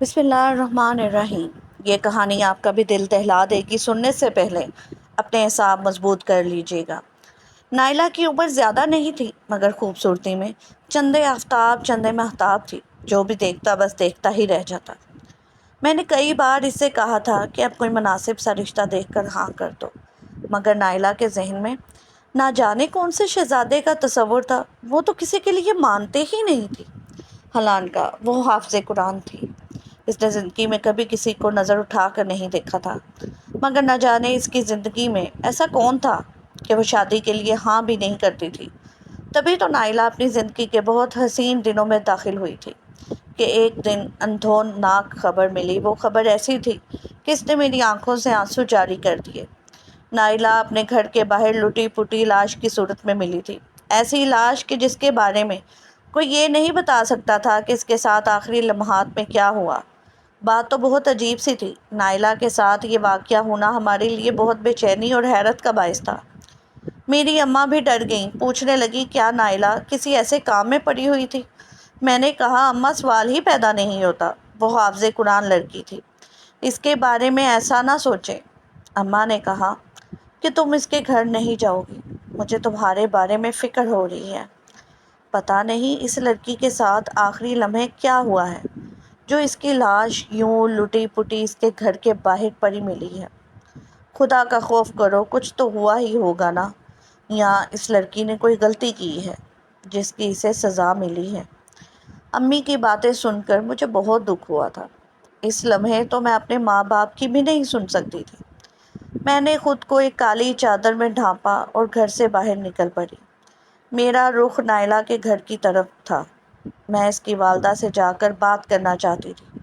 بسم اللہ الرحمن الرحیم۔ یہ کہانی آپ کا بھی دل دہلا دے گی۔ سننے سے پہلے اپنے اعصاب مضبوط کر لیجیے گا۔ نائلہ کی عمر زیادہ نہیں تھی، مگر خوبصورتی میں چندے آفتاب چندے مہتاب تھی۔ جو بھی دیکھتا بس دیکھتا ہی رہ جاتا۔ میں نے کئی بار اس سے کہا تھا کہ اب کوئی مناسب سا رشتہ دیکھ کر ہاں کر دو، مگر نائلہ کے ذہن میں نہ جانے کون سے شہزادے کا تصور تھا۔ وہ تو کسی کے لیے مانتے ہی نہیں تھی۔ حالان کا وہ حافظ قرآن تھی۔ اس نے زندگی میں کبھی کسی کو نظر اٹھا کر نہیں دیکھا تھا، مگر نہ جانے اس کی زندگی میں ایسا کون تھا کہ وہ شادی کے لیے ہاں بھی نہیں کرتی تھی۔ تبھی تو نائلہ اپنی زندگی کے بہت حسین دنوں میں داخل ہوئی تھی کہ ایک دن اندھون ناک خبر ملی۔ وہ خبر ایسی تھی کہ اس نے میری آنکھوں سے آنسو جاری کر دیے۔ نائلہ اپنے گھر کے باہر لٹی پٹی لاش کی صورت میں ملی تھی۔ ایسی لاش کہ جس کے بارے میں کوئی یہ نہیں بتا سکتا تھا کہ اس کے ساتھ آخری لمحات میں کیا ہوا۔ بات تو بہت عجیب سی تھی۔ نائلہ کے ساتھ یہ واقعہ ہونا ہمارے لیے بہت بے چینی اور حیرت کا باعث تھا۔ میری اماں بھی ڈر گئیں، پوچھنے لگی کیا نائلہ کسی ایسے کام میں پڑی ہوئی تھی؟ میں نے کہا اماں سوال ہی پیدا نہیں ہوتا، وہ حافظ قرآن لڑکی تھی، اس کے بارے میں ایسا نہ سوچیں۔ اماں نے کہا کہ تم اس کے گھر نہیں جاؤ گی، مجھے تمہارے بارے میں فکر ہو رہی ہے۔ پتہ نہیں اس لڑکی کے ساتھ آخری لمحے کیا ہوا ہے جو اس کی لاش یوں لٹی پٹی اس کے گھر کے باہر پڑی ملی ہے۔ خدا کا خوف کرو، کچھ تو ہوا ہی ہوگا نا، یا اس لڑکی نے کوئی غلطی کی ہے جس کی اسے سزا ملی ہے۔ امی کی باتیں سن کر مجھے بہت دکھ ہوا تھا۔ اس لمحے تو میں اپنے ماں باپ کی بھی نہیں سن سکتی تھی۔ میں نے خود کو ایک کالی چادر میں ڈھانپا اور گھر سے باہر نکل پڑی۔ میرا رخ نائلہ کے گھر کی طرف تھا۔ میں اس کی والدہ سے جا کر بات کرنا چاہتی تھی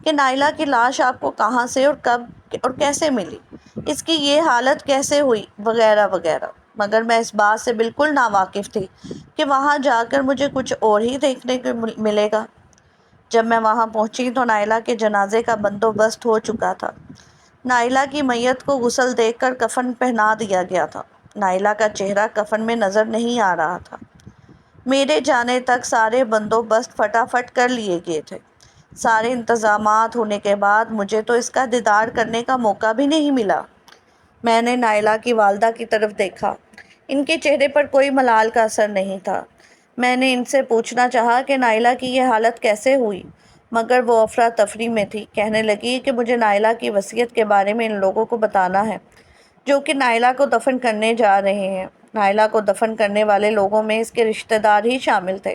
کہ نائلہ کی لاش آپ کو کہاں سے اور کب اور کیسے ملی، اس کی یہ حالت کیسے ہوئی، وغیرہ وغیرہ، مگر میں اس بات سے بالکل ناواقف تھی کہ وہاں جا کر مجھے کچھ اور ہی دیکھنے کو ملے گا۔ جب میں وہاں پہنچی تو نائلہ کے جنازے کا بندوبست ہو چکا تھا۔ نائلہ کی میت کو غسل دے کر کفن پہنا دیا گیا تھا۔ نائلہ کا چہرہ کفن میں نظر نہیں آ رہا تھا۔ میرے جانے تک سارے بندوبست فٹافٹ کر لیے گئے تھے۔ سارے انتظامات ہونے کے بعد مجھے تو اس کا دیدار کرنے کا موقع بھی نہیں ملا۔ میں نے نائلہ کی والدہ کی طرف دیکھا۔ ان کے چہرے پر کوئی ملال کا اثر نہیں تھا۔ میں نے ان سے پوچھنا چاہا کہ نائلہ کی یہ حالت کیسے ہوئی، مگر وہ افراتفری میں تھی۔ کہنے لگی کہ مجھے نائلہ کی وصیت کے بارے میں ان لوگوں کو بتانا ہے جو کہ نائلہ کو دفن کرنے جا رہے ہیں۔ نائلہ کو دفن کرنے والے لوگوں میں اس کے رشتہ دار ہی شامل تھے،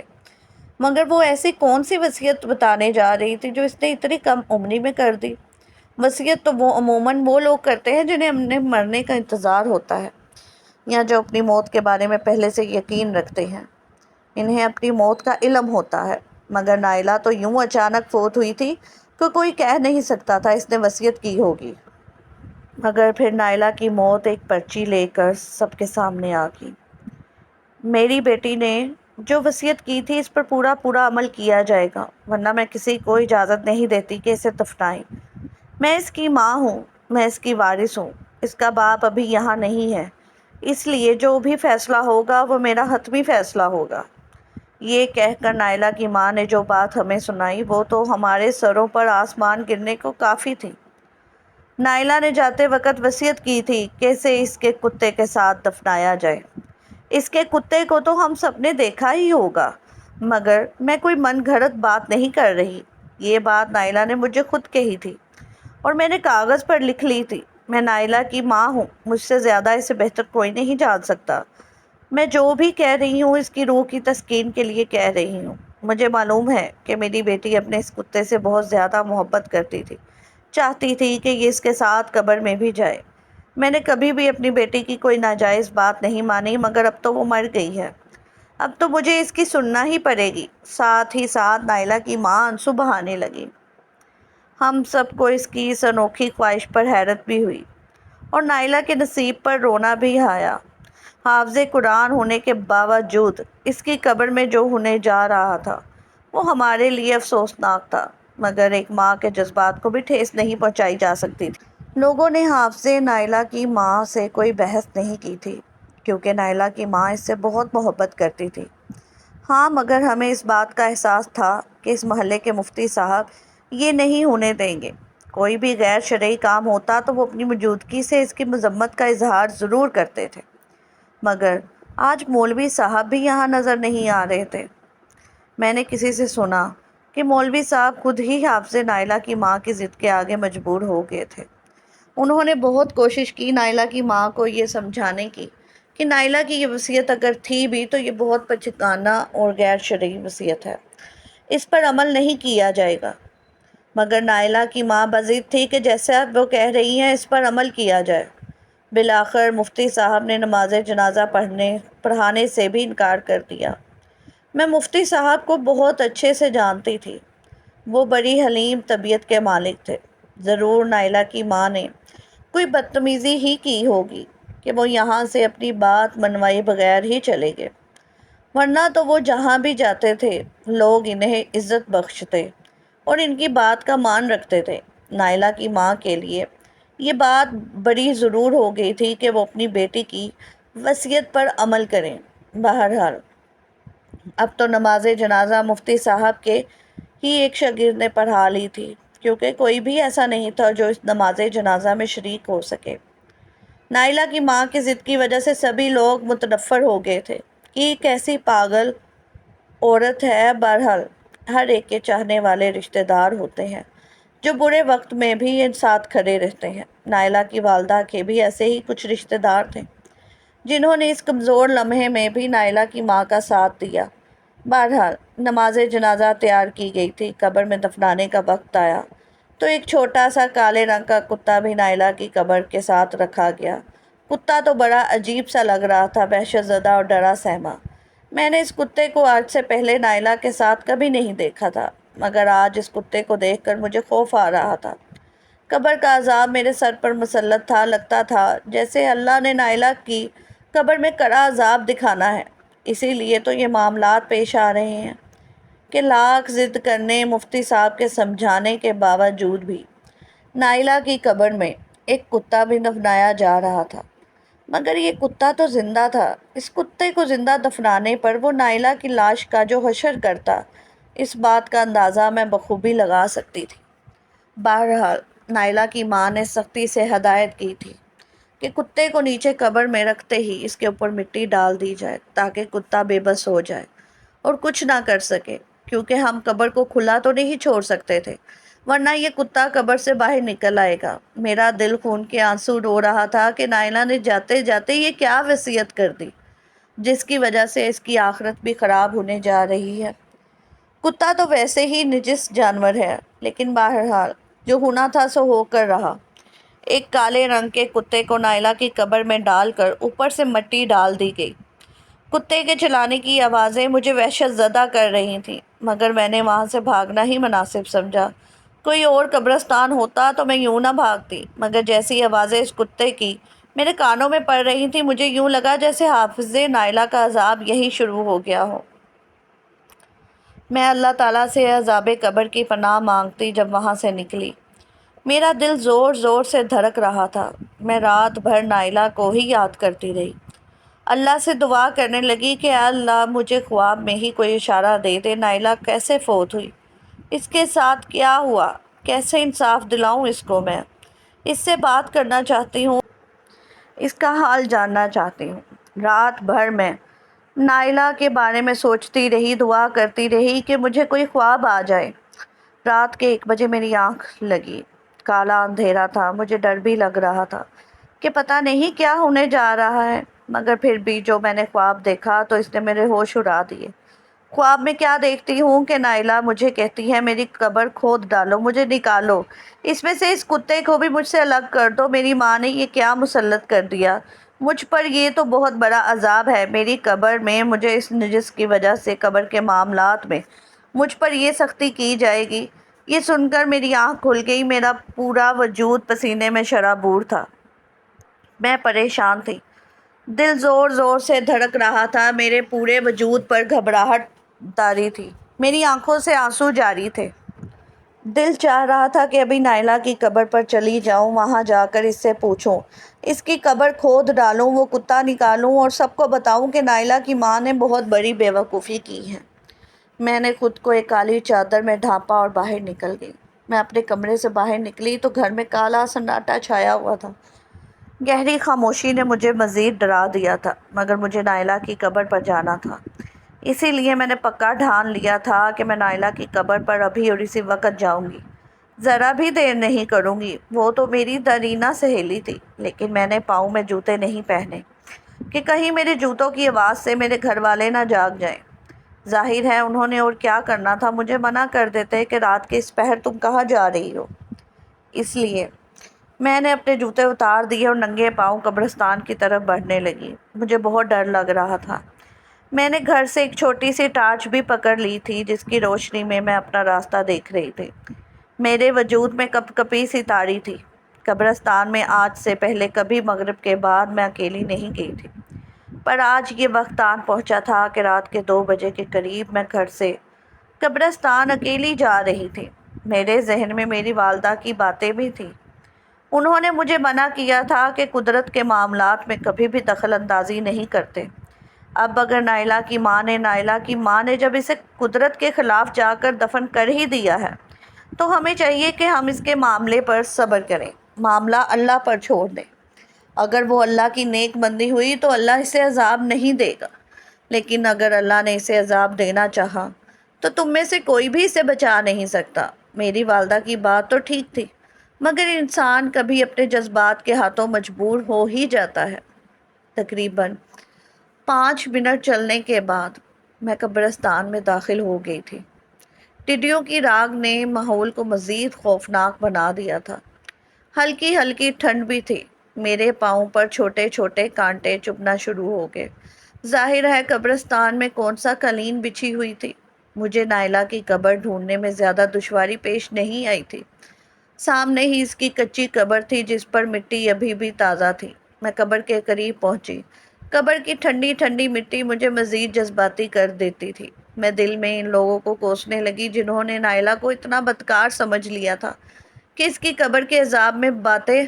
مگر وہ ایسی کون سی وصیت بتانے جا رہی تھی جو اس نے اتنی کم عمری میں کر دی؟ وصیت تو وہ عموماً وہ لوگ کرتے ہیں جنہیں اپنے مرنے کا انتظار ہوتا ہے، یا جو اپنی موت کے بارے میں پہلے سے یقین رکھتے ہیں۔ انہیں اپنی موت کا علم ہوتا ہے، مگر نائلہ تو یوں اچانک فوت ہوئی تھی کہ کوئی کہہ نہیں سکتا تھا اس نے وصیت کی ہوگی۔ مگر پھر نائلہ کی موت ایک پرچی لے کر سب کے سامنے آ گئی۔ میری بیٹی نے جو وصیت کی تھی اس پر پورا عمل کیا جائے گا، ورنہ میں کسی کو اجازت نہیں دیتی کہ اسے دفنائیں۔ میں اس کی ماں ہوں، میں اس کی وارث ہوں، اس کا باپ ابھی یہاں نہیں ہے، اس لیے جو بھی فیصلہ ہوگا وہ میرا حتمی فیصلہ ہوگا۔ یہ کہہ کر نائلہ کی ماں نے جو بات ہمیں سنائی وہ تو ہمارے سروں پر آسمان گرنے کو کافی تھی۔ نائلہ نے جاتے وقت وصیت کی تھی کہ اسے اس کے کتے کے ساتھ دفنایا جائے۔ اس کے کتے کو تو ہم سب نے دیکھا ہی ہوگا، مگر میں کوئی من گھڑت بات نہیں کر رہی۔ یہ بات نائلہ نے مجھے خود کہی تھی اور میں نے کاغذ پر لکھ لی تھی۔ میں نائلہ کی ماں ہوں، مجھ سے زیادہ اسے بہتر کوئی نہیں جان سکتا۔ میں جو بھی کہہ رہی ہوں اس کی روح کی تسکین کے لیے کہہ رہی ہوں۔ مجھے معلوم ہے کہ میری بیٹی اپنے اس کتے سے بہت زیادہ محبت کرتی تھی، چاہتی تھی کہ یہ اس کے ساتھ قبر میں بھی جائے۔ میں نے کبھی بھی اپنی بیٹی کی کوئی ناجائز بات نہیں مانی، مگر اب تو وہ مر گئی ہے، اب تو مجھے اس کی سننا ہی پڑے گی۔ ساتھ ہی ساتھ نائلہ کی ماں آنسو بہانے لگی۔ ہم سب کو اس کی اس انوکھی خواہش پر حیرت بھی ہوئی اور نائلہ کے نصیب پر رونا بھی آیا۔ حافظ قرآن ہونے کے باوجود اس کی قبر میں جو ہونے جا رہا تھا وہ ہمارے لیے افسوسناک تھا، مگر ایک ماں کے جذبات کو بھی ٹھیس نہیں پہنچائی جا سکتی تھی۔ لوگوں نے حافظ نائلہ کی ماں سے کوئی بحث نہیں کی تھی کیونکہ نائلہ کی ماں اس سے بہت محبت کرتی تھی۔ ہاں، مگر ہمیں اس بات کا احساس تھا کہ اس محلے کے مفتی صاحب یہ نہیں ہونے دیں گے۔ کوئی بھی غیر شرعی کام ہوتا تو وہ اپنی موجودگی سے اس کی مذمت کا اظہار ضرور کرتے تھے، مگر آج مولوی صاحب بھی یہاں نظر نہیں آ رہے تھے۔ میں نے کسی سے سنا کہ مولوی صاحب خود ہی حافظ نائلہ کی ماں کی ضد کے آگے مجبور ہو گئے تھے۔ انہوں نے بہت کوشش کی نائلہ کی ماں کو یہ سمجھانے کی کہ نائلہ کی یہ وصیت اگر تھی بھی تو یہ بہت بچگانہ اور غیر شرعی وصیت ہے، اس پر عمل نہیں کیا جائے گا۔ مگر نائلہ کی ماں بضد تھی کہ جیسا وہ کہہ رہی ہیں اس پر عمل کیا جائے۔ بالآخر مفتی صاحب نے نماز جنازہ پڑھانے سے بھی انکار کر دیا۔ میں مفتی صاحب کو بہت اچھے سے جانتی تھی، وہ بڑی حلیم طبیعت کے مالک تھے۔ ضرور نائلہ کی ماں نے کوئی بدتمیزی ہی کی ہوگی کہ وہ یہاں سے اپنی بات منوائے بغیر ہی چلے گئے، ورنہ تو وہ جہاں بھی جاتے تھے لوگ انہیں عزت بخشتے اور ان کی بات کا مان رکھتے تھے۔ نائلہ کی ماں کے لیے یہ بات بڑی ضرور ہو گئی تھی کہ وہ اپنی بیٹی کی وصیت پر عمل کریں۔ بہرحال اب تو نماز جنازہ مفتی صاحب کے ہی ایک شاگرد نے پڑھا لی تھی، کیونکہ کوئی بھی ایسا نہیں تھا جو اس نماز جنازہ میں شریک ہو سکے۔ نائلہ کی ماں کی ضد کی وجہ سے سبھی لوگ متنفر ہو گئے تھے کہ یہ کیسی پاگل عورت ہے۔ بہرحال ہر ایک کے چاہنے والے رشتہ دار ہوتے ہیں جو برے وقت میں بھی ساتھ کھڑے رہتے ہیں۔ نائلہ کی والدہ کے بھی ایسے ہی کچھ رشتہ دار تھے جنہوں نے اس کمزور لمحے میں بھی نائلہ کی ماں کا ساتھ دیا۔ بہرحال نماز جنازہ تیار کی گئی تھی۔ قبر میں دفنانے کا وقت آیا تو ایک چھوٹا سا کالے رنگ کا کتا بھی نائلہ کی قبر کے ساتھ رکھا گیا۔ کتا تو بڑا عجیب سا لگ رہا تھا، وحشت زدہ اور ڈرا سہما۔ میں نے اس کتے کو آج سے پہلے نائلہ کے ساتھ کبھی نہیں دیکھا تھا، مگر آج اس کتے کو دیکھ کر مجھے خوف آ رہا تھا۔ قبر کا عذاب میرے سر پر مسلط تھا، لگتا تھا جیسے اللہ نے نائلہ کی قبر میں کڑا عذاب دکھانا ہے۔ اسی لیے تو یہ معاملات پیش آ رہے ہیں کہ لاکھ ضد کرنے مفتی صاحب کے سمجھانے کے باوجود بھی نائلہ کی قبر میں ایک کتا بھی دفنایا جا رہا تھا۔ مگر یہ کتا تو زندہ تھا۔ اس کتے کو زندہ دفنانے پر وہ نائلہ کی لاش کا جو حشر کرتا، اس بات کا اندازہ میں بخوبی لگا سکتی تھی۔ بہرحال نائلہ کی ماں نے سختی سے ہدایت کی تھی کہ کتے کو نیچے قبر میں رکھتے ہی اس کے اوپر مٹی ڈال دی جائے تاکہ کتا بے بس ہو جائے اور کچھ نہ کر سکے، کیونکہ ہم قبر کو کھلا تو نہیں چھوڑ سکتے تھے، ورنہ یہ کتا قبر سے باہر نکل آئے گا۔ میرا دل خون کے آنسو رو رہا تھا کہ نائلہ نے جاتے جاتے یہ کیا وصیت کر دی جس کی وجہ سے اس کی آخرت بھی خراب ہونے جا رہی ہے۔ کتا تو ویسے ہی نجس جانور ہے، لیکن بہرحال جو ہونا تھا سو ہو کر رہا۔ ایک کالے رنگ کے کتے کو نائلہ کی قبر میں ڈال کر اوپر سے مٹی ڈال دی گئی۔ کتے کے چلانے کی آوازیں مجھے وحشت زدہ کر رہی تھیں، مگر میں نے وہاں سے بھاگنا ہی مناسب سمجھا۔ کوئی اور قبرستان ہوتا تو میں یوں نہ بھاگتی، مگر جیسی آوازیں اس کتے کی میرے کانوں میں پڑ رہی تھیں مجھے یوں لگا جیسے حافظ نائلہ کا عذاب یہیں شروع ہو گیا ہو۔ میں اللہ تعالیٰ سے عذاب قبر کی پناہ مانگتی جب وہاں سے نکلی۔ میرا دل زور زور سے دھڑک رہا تھا۔ میں رات بھر نائلہ کو ہی یاد کرتی رہی، اللہ سے دعا کرنے لگی کہ اے اللہ مجھے خواب میں ہی کوئی اشارہ دے دے، نائلہ کیسے فوت ہوئی، اس کے ساتھ کیا ہوا، کیسے انصاف دلاؤں اس کو، میں اس سے بات کرنا چاہتی ہوں، اس کا حال جاننا چاہتی ہوں۔ رات بھر میں نائلہ کے بارے میں سوچتی رہی، دعا کرتی رہی کہ مجھے کوئی خواب آ جائے۔ رات کے 1 بجے میری آنکھ لگی۔ کالا اندھیرا تھا، مجھے ڈر بھی لگ رہا تھا کہ پتہ نہیں کیا ہونے جا رہا ہے، مگر پھر بھی جو میں نے خواب دیکھا تو اس نے میرے ہوش اڑا دیے۔ خواب میں کیا دیکھتی ہوں کہ نائلہ مجھے کہتی ہے میری قبر کھود ڈالو، مجھے نکالو اس میں سے، اس کتے کو بھی مجھ سے الگ کر دو۔ میری ماں نے یہ کیا مسلط کر دیا مجھ پر، یہ تو بہت بڑا عذاب ہے میری قبر میں، مجھے اس نجس کی وجہ سے قبر کے معاملات میں مجھ پر یہ سختی کی جائے گی۔ یہ سن کر میری آنکھ کھل گئی، میرا پورا وجود پسینے میں شرابور تھا۔ میں پریشان تھی، دل زور زور سے دھڑک رہا تھا، میرے پورے وجود پر گھبراہٹ طاری تھی، میری آنکھوں سے آنسو جاری تھے۔ دل چاہ رہا تھا کہ ابھی نائلہ کی قبر پر چلی جاؤں، وہاں جا کر اس سے پوچھوں، اس کی قبر کھود ڈالوں، وہ کتا نکالوں اور سب کو بتاؤں کہ نائلہ کی ماں نے بہت بڑی بے وقوفی کی ہے۔ میں نے خود کو ایک کالی چادر میں ڈھانپا اور باہر نکل گئی۔ میں اپنے کمرے سے باہر نکلی تو گھر میں کالا سناٹا چھایا ہوا تھا۔ گہری خاموشی نے مجھے مزید ڈرا دیا تھا، مگر مجھے نائلہ کی قبر پر جانا تھا۔ اسی لیے میں نے پکا ٹھان لیا تھا کہ میں نائلہ کی قبر پر ابھی اور اسی وقت جاؤں گی، ذرا بھی دیر نہیں کروں گی۔ وہ تو میری دیرینہ سہیلی تھی، لیکن میں نے پاؤں میں جوتے نہیں پہنے کہ کہیں میرے جوتوں کی آواز سے میرے گھر والے نہ جاگ جائیں۔ ظاہر ہے انہوں نے اور کیا کرنا تھا، مجھے منع کر دیتے کہ رات کے اس پہر تم کہاں جا رہی ہو۔ اس لیے میں نے اپنے جوتے اتار دیے اور ننگے پاؤں قبرستان کی طرف بڑھنے لگی۔ مجھے بہت ڈر لگ رہا تھا۔ میں نے گھر سے ایک چھوٹی سی ٹارچ بھی پکڑ لی تھی، جس کی روشنی میں میں اپنا راستہ دیکھ رہی تھی۔ میرے وجود میں کپ کپی سی تاری تھی۔ قبرستان میں آج سے پہلے کبھی مغرب کے بعد میں اکیلی نہیں گئی تھی، پر آج یہ وقت آن پہنچا تھا کہ رات کے 2 بجے کے قریب میں گھر سے قبرستان اکیلی جا رہی تھی۔ میرے ذہن میں میری والدہ کی باتیں بھی تھیں۔ انہوں نے مجھے منع کیا تھا کہ قدرت کے معاملات میں کبھی بھی دخل اندازی نہیں کرتے۔ اب اگر نائلہ کی ماں نے جب اسے قدرت کے خلاف جا کر دفن کر ہی دیا ہے، تو ہمیں چاہیے کہ ہم اس کے معاملے پر صبر کریں، معاملہ اللہ پر چھوڑ دیں۔ اگر وہ اللہ کی نیک بندی ہوئی تو اللہ اسے عذاب نہیں دے گا، لیکن اگر اللہ نے اسے عذاب دینا چاہا تو تم میں سے کوئی بھی اسے بچا نہیں سکتا۔ میری والدہ کی بات تو ٹھیک تھی، مگر انسان کبھی اپنے جذبات کے ہاتھوں مجبور ہو ہی جاتا ہے۔ تقریباً 5 منٹ چلنے کے بعد میں قبرستان میں داخل ہو گئی تھی۔ ٹڈیوں کی راگ نے ماحول کو مزید خوفناک بنا دیا تھا۔ ہلکی ہلکی ٹھنڈ بھی تھی۔ میرے پاؤں پر چھوٹے چھوٹے کانٹے چبھنا شروع ہو گئے۔ ظاہر ہے قبرستان میں کون سا قالین بچھی ہوئی تھی۔ مجھے نائلہ کی قبر ڈھونڈنے میں زیادہ دشواری پیش نہیں آئی تھی۔ سامنے ہی اس کی کچی قبر تھی، جس پر مٹی ابھی بھی تازہ تھی۔ میں قبر کے قریب پہنچی۔ قبر کی ٹھنڈی ٹھنڈی مٹی مجھے مزید جذباتی کر دیتی تھی۔ میں دل میں ان لوگوں کو کوسنے لگی جنہوں نے نائلہ کو اتنا بدکار سمجھ لیا تھا کہ اس کی قبر کے عذاب میں باتیں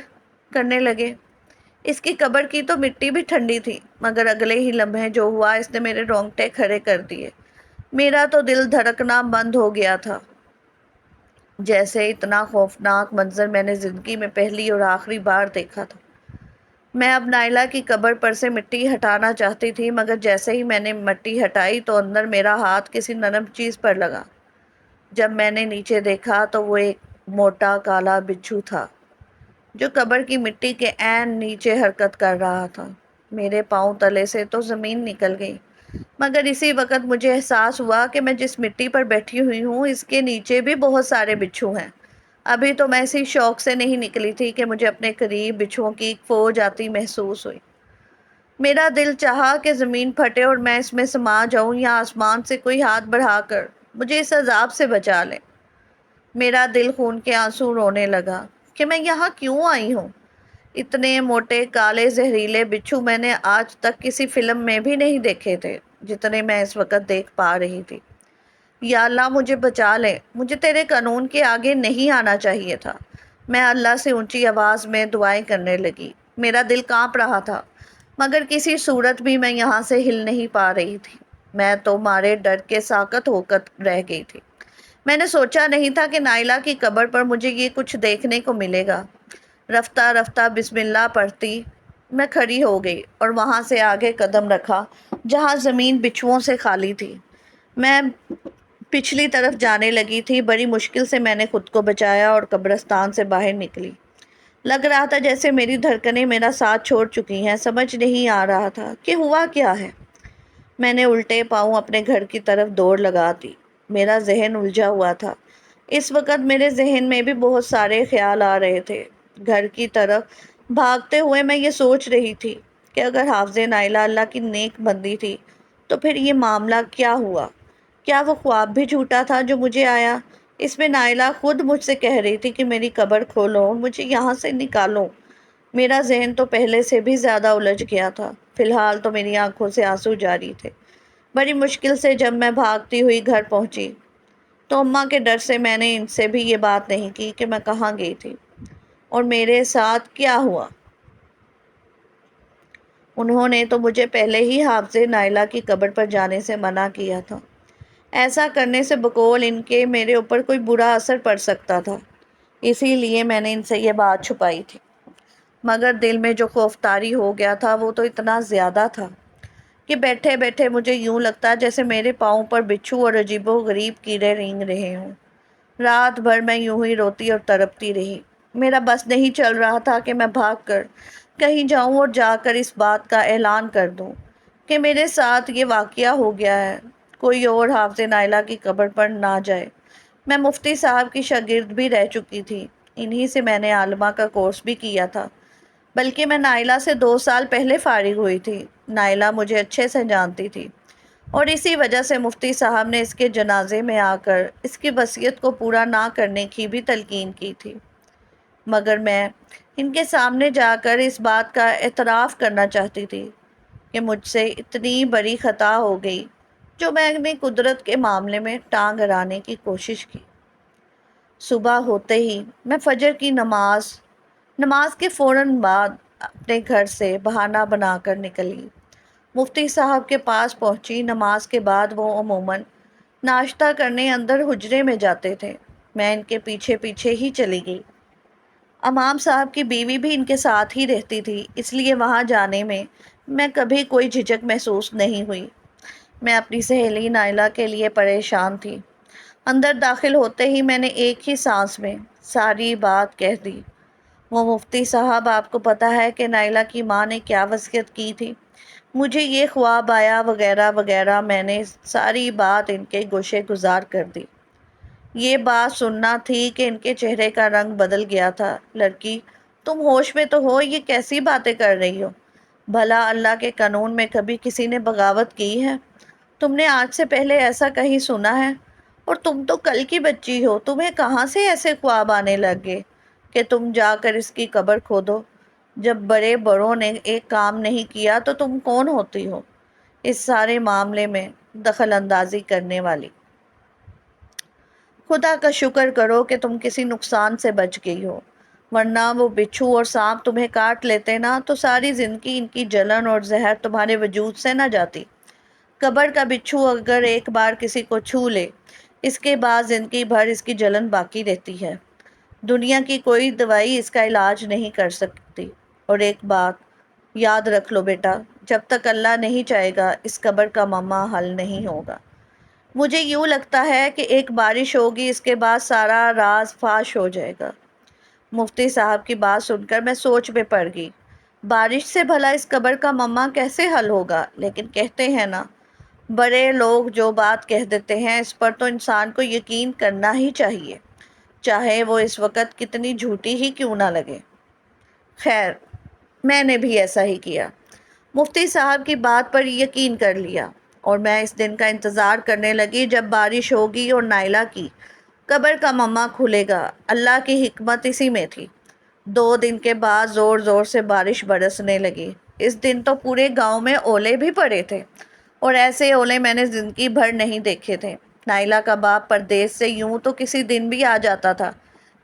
کرنے لگے۔ اس کی قبر کی تو مٹی بھی ٹھنڈی تھی، مگر اگلے ہی لمحے جو ہوا اس نے میرے رونگٹے کھڑے کر دیے۔ میرا تو دل دھڑکنا بند ہو گیا تھا۔ جیسے اتنا خوفناک منظر میں نے زندگی میں پہلی اور آخری بار دیکھا تھا۔ میں اب نائلہ کی قبر پر سے مٹی ہٹانا چاہتی تھی، مگر جیسے ہی میں نے مٹی ہٹائی تو اندر میرا ہاتھ کسی نرم چیز پر لگا۔ جب میں نے نیچے دیکھا تو وہ ایک موٹا کالا بچھو تھا، جو قبر کی مٹی کے عین نیچے حرکت کر رہا تھا۔ میرے پاؤں تلے سے تو زمین نکل گئی، مگر اسی وقت مجھے احساس ہوا کہ میں جس مٹی پر بیٹھی ہوئی ہوں اس کے نیچے بھی بہت سارے بچھو ہیں۔ ابھی تو میں اسی شوق سے نہیں نکلی تھی کہ مجھے اپنے قریب بچھوؤں کی ایک فوج آتی محسوس ہوئی۔ میرا دل چاہا کہ زمین پھٹے اور میں اس میں سما جاؤں، یا آسمان سے کوئی ہاتھ بڑھا کر مجھے اس عذاب سے بچا لے۔ میرا دل خون کے آنسو رونے لگا کہ میں یہاں کیوں آئی ہوں۔ اتنے موٹے کالے زہریلے بچھو میں نے آج تک کسی فلم میں بھی نہیں دیکھے تھے جتنے میں اس وقت دیکھ پا رہی تھی۔ یا اللہ مجھے بچا لے، مجھے تیرے قانون کے آگے نہیں آنا چاہیے تھا۔ میں اللہ سے اونچی آواز میں دعائیں کرنے لگی۔ میرا دل کانپ رہا تھا، مگر کسی صورت بھی میں یہاں سے ہل نہیں پا رہی تھی۔ میں تو مارے ڈر کے ساکت ہو کر رہ گئی تھی۔ میں نے سوچا نہیں تھا کہ نائلہ کی قبر پر مجھے یہ کچھ دیکھنے کو ملے گا۔ رفتہ رفتہ بسم اللہ پڑھتی میں کھڑی ہو گئی اور وہاں سے آگے قدم رکھا جہاں زمین بچھوؤں سے خالی تھی۔ میں پچھلی طرف جانے لگی تھی۔ بڑی مشکل سے میں نے خود کو بچایا اور قبرستان سے باہر نکلی۔ لگ رہا تھا جیسے میری دھڑکنیں میرا ساتھ چھوڑ چکی ہیں۔ سمجھ نہیں آ رہا تھا کہ ہوا کیا ہے۔ میں نے الٹے پاؤں اپنے گھر کی طرف دوڑ لگا دی۔ میرا ذہن الجھا ہوا تھا۔ اس وقت میرے ذہن میں بھی بہت سارے خیال آ رہے تھے۔ گھر کی طرف بھاگتے ہوئے میں یہ سوچ رہی تھی کہ اگر حافظ نائلہ اللہ کی نیک بندی تھی تو پھر یہ معاملہ کیا ہوا؟ کیا وہ خواب بھی جھوٹا تھا جو مجھے آیا؟ اس میں نائلہ خود مجھ سے کہہ رہی تھی کہ میری قبر کھولو، مجھے یہاں سے نکالو۔ میرا ذہن تو پہلے سے بھی زیادہ الجھ گیا تھا۔ فی الحال تو میری آنکھوں سے آنسو جاری تھے۔ بڑی مشکل سے جب میں بھاگتی ہوئی گھر پہنچی تو اماں کے ڈر سے میں نے ان سے بھی یہ بات نہیں کی کہ میں کہاں گئی تھی اور میرے ساتھ کیا ہوا۔ انہوں نے تو مجھے پہلے ہی حافظ نائلہ کی قبر پر جانے سے منع کیا تھا۔ ایسا کرنے سے بقول ان کے میرے اوپر کوئی برا اثر پڑ سکتا تھا، اسی لیے میں نے ان سے یہ بات چھپائی تھی۔ مگر دل میں جو خوف طاری ہو گیا تھا وہ تو اتنا زیادہ تھا کہ بیٹھے بیٹھے مجھے یوں لگتا جیسے میرے پاؤں پر بچھو اور عجیب و غریب کیڑے رینگ رہے ہوں۔ رات بھر میں یوں ہی روتی اور تڑپتی رہی۔ میرا بس نہیں چل رہا تھا کہ میں بھاگ کر کہیں جاؤں اور جا کر اس بات کا اعلان کر دوں کہ میرے ساتھ یہ واقعہ ہو گیا ہے، کوئی اور حافظ نائلہ کی قبر پر نہ جائے۔ میں مفتی صاحب کی شاگرد بھی رہ چکی تھی، انہی سے میں نے عالمہ کا کورس بھی کیا تھا، بلکہ میں نائلہ سے 2 سال پہلے فارغ ہوئی تھی۔ نائلہ مجھے اچھے سے جانتی تھی اور اسی وجہ سے مفتی صاحب نے اس کے جنازے میں آ کر اس کی وصیت کو پورا نہ کرنے کی بھی تلقین کی تھی، مگر میں ان کے سامنے جا کر اس بات کا اعتراف کرنا چاہتی تھی کہ مجھ سے اتنی بڑی خطا ہو گئی جو میں نے قدرت کے معاملے میں ٹانگ اڑانے کی کوشش کی۔ صبح ہوتے ہی میں فجر کی نماز کے فوراً بعد اپنے گھر سے بہانہ بنا کر نکلی، مفتی صاحب کے پاس پہنچی۔ نماز کے بعد وہ عموماً ناشتہ کرنے اندر حجرے میں جاتے تھے، میں ان کے پیچھے پیچھے ہی چلی گئی۔ امام صاحب کی بیوی بھی ان کے ساتھ ہی رہتی تھی، اس لیے وہاں جانے میں کبھی کوئی جھجک محسوس نہیں ہوئی۔ میں اپنی سہیلی نائلہ کے لیے پریشان تھی۔ اندر داخل ہوتے ہی میں نے ایک ہی سانس میں ساری بات کہہ دی۔ وہ مفتی صاحب، آپ کو پتہ ہے کہ نائلہ کی ماں نے کیا وصیت کی تھی؟ مجھے یہ خواب آیا وغیرہ وغیرہ۔ میں نے ساری بات ان کے گوشے گزار کر دی۔ یہ بات سننا تھی کہ ان کے چہرے کا رنگ بدل گیا تھا۔ لڑکی، تم ہوش میں تو ہو، یہ کیسی باتیں کر رہی ہو؟ بھلا اللہ کے قانون میں کبھی کسی نے بغاوت کی ہے؟ تم نے آج سے پہلے ایسا کہیں سنا ہے؟ اور تم تو کل کی بچی ہو، تمہیں کہاں سے ایسے خواب آنے لگے کہ تم جا کر اس کی قبر کھودو؟ جب بڑے بڑوں نے ایک کام نہیں کیا تو تم کون ہوتی ہو اس سارے معاملے میں دخل اندازی کرنے والی؟ خدا کا شکر کرو کہ تم کسی نقصان سے بچ گئی ہو، ورنہ وہ بچھو اور سانپ تمہیں کاٹ لیتے نا تو ساری زندگی ان کی جلن اور زہر تمہارے وجود سے نہ جاتی۔ قبر کا بچھو اگر ایک بار کسی کو چھو لے، اس کے بعد زندگی بھر اس کی جلن باقی رہتی ہے۔ دنیا کی کوئی دوائی اس کا علاج نہیں کر سکتی۔ اور ایک بات یاد رکھ لو بیٹا، جب تک اللہ نہیں چاہے گا اس قبر کا معمہ حل نہیں ہوگا۔ مجھے یوں لگتا ہے کہ ایک بارش ہوگی، اس کے بعد سارا راز فاش ہو جائے گا۔ مفتی صاحب کی بات سن کر میں سوچ میں پڑ گئی۔ بارش سے بھلا اس قبر کا معمہ کیسے حل ہوگا؟ لیکن کہتے ہیں نا، بڑے لوگ جو بات کہہ دیتے ہیں اس پر تو انسان کو یقین کرنا ہی چاہیے، چاہے وہ اس وقت کتنی جھوٹی ہی کیوں نہ لگے۔ خیر، میں نے بھی ایسا ہی کیا، مفتی صاحب کی بات پر یقین کر لیا، اور میں اس دن کا انتظار کرنے لگی جب بارش ہوگی اور نائلہ کی قبر کا معمہ کھلے گا۔ اللہ کی حکمت اسی میں تھی۔ 2 دن کے بعد زور زور سے بارش برسنے لگی۔ اس دن تو پورے گاؤں میں اولے بھی پڑے تھے، اور ایسے اولے میں نے زندگی بھر نہیں دیکھے تھے۔ نائلہ کا باپ پردیس سے یوں تو کسی دن بھی آ جاتا تھا،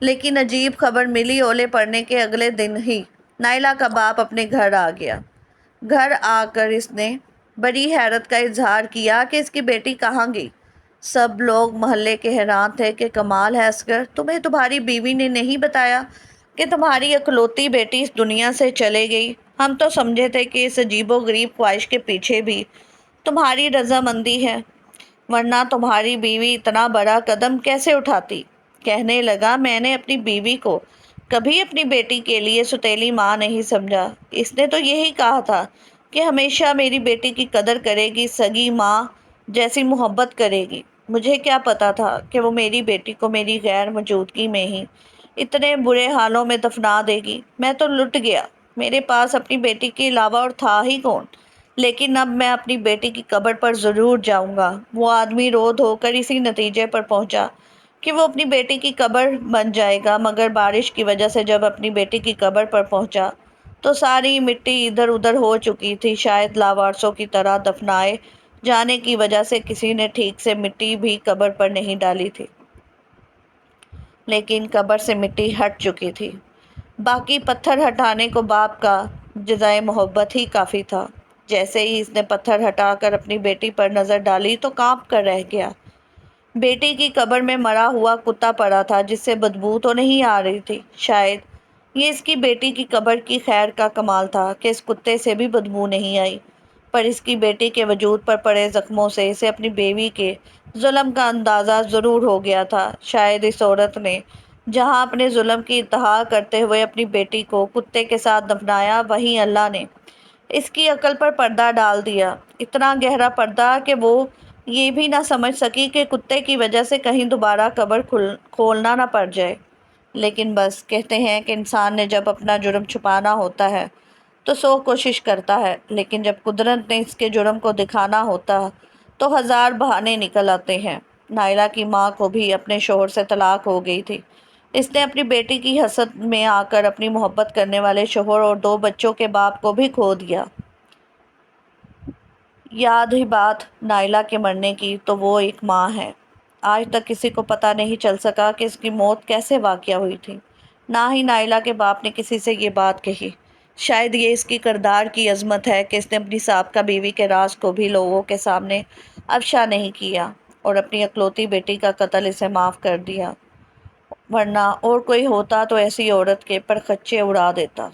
لیکن عجیب خبر ملی، اولے پڑنے کے اگلے دن ہی نائلہ کا باپ اپنے گھر آ گیا۔ گھر آ کر اس نے بڑی حیرت کا اظہار کیا کہ اس کی بیٹی کہاں گئی۔ سب لوگ محلے کے حیران تھے کہ کمال ہے اصغر، تمہیں تمہاری بیوی نے نہیں بتایا کہ تمہاری اکلوتی بیٹی اس دنیا سے چلے گئی؟ ہم تو سمجھے تھے کہ اس عجیب و غریب خواہش کے پیچھے بھی تمہاری رضامندی ہے، ورنہ تمہاری بیوی اتنا بڑا قدم کیسے اٹھاتی؟ کہنے لگا، میں نے اپنی بیوی کو کبھی اپنی بیٹی کے لیے سوتیلی ماں نہیں سمجھا۔ اس نے تو یہی کہا تھا کہ ہمیشہ میری بیٹی کی قدر کرے گی، سگی ماں جیسی محبت کرے گی۔ مجھے کیا پتا تھا کہ وہ میری بیٹی کو میری غیر موجودگی میں ہی اتنے برے حالوں میں دفنا دے گی۔ میں تو لٹ گیا، میرے پاس اپنی بیٹی کے علاوہ اور تھا ہی کون؟ لیکن اب میں اپنی بیٹی کی قبر پر ضرور جاؤں گا۔ وہ آدمی رو دھو کر اسی نتیجے پر پہنچا کہ وہ اپنی بیٹی کی قبر بن جائے گا، مگر بارش کی وجہ سے جب اپنی بیٹی کی قبر پر پہنچا تو ساری مٹی ادھر ادھر ہو چکی تھی، شاید لاوارثوں کی طرح دفنائے جانے کی وجہ سے کسی نے ٹھیک سے مٹی بھی قبر پر نہیں ڈالی تھی۔ لیکن قبر سے مٹی ہٹ چکی تھی، باقی پتھر ہٹانے کو باپ کا جزائے محبت ہی کافی تھا۔ جیسے ہی اس نے پتھر ہٹا کر اپنی بیٹی پر نظر ڈالی تو کانپ کر رہ گیا۔ بیٹی کی قبر میں مرا ہوا کتا پڑا تھا جس سے بدبو تو نہیں آ رہی تھی۔ شاید یہ اس کی بیٹی کی قبر کی خیر کا کمال تھا کہ اس کتے سے بھی بدبو نہیں آئی، پر اس کی بیٹی کے وجود پر پڑے زخموں سے اسے اپنی بیوی کے ظلم کا اندازہ ضرور ہو گیا تھا۔ شاید اس عورت نے جہاں اپنے ظلم کی انتہا کرتے ہوئے اپنی بیٹی کو کتے کے ساتھ دفنایا، وہیں اللہ نے اس کی عقل پر پردہ ڈال دیا، اتنا گہرا پردہ کہ وہ یہ بھی نہ سمجھ سکی کہ کتے کی وجہ سے کہیں دوبارہ قبر کھولنا نہ پڑ جائے۔ لیکن بس کہتے ہیں کہ انسان نے جب اپنا جرم چھپانا ہوتا ہے تو 100 کوشش کرتا ہے، لیکن جب قدرت نے اس کے جرم کو دکھانا ہوتا تو 1000 بہانے نکل آتے ہیں۔ نائلہ کی ماں کو بھی اپنے شوہر سے طلاق ہو گئی تھی۔ اس نے اپنی بیٹی کی حسد میں آ کر اپنی محبت کرنے والے شوہر اور 2 بچوں کے باپ کو بھی کھو دیا۔ یاد ہی بات نائلہ کے مرنے کی تو وہ ایک ماں ہے۔ آج تک کسی کو پتہ نہیں چل سکا کہ اس کی موت کیسے واقع ہوئی تھی، نہ ہی نائلہ کے باپ نے کسی سے یہ بات کہی۔ شاید یہ اس کی کردار کی عظمت ہے کہ اس نے اپنی سابقہ بیوی کے راز کو بھی لوگوں کے سامنے افشا نہیں کیا اور اپنی اکلوتی بیٹی کا قتل اسے معاف کر دیا، ورنہ اور کوئی ہوتا تو ایسی عورت کے پرخچے اڑا دیتا۔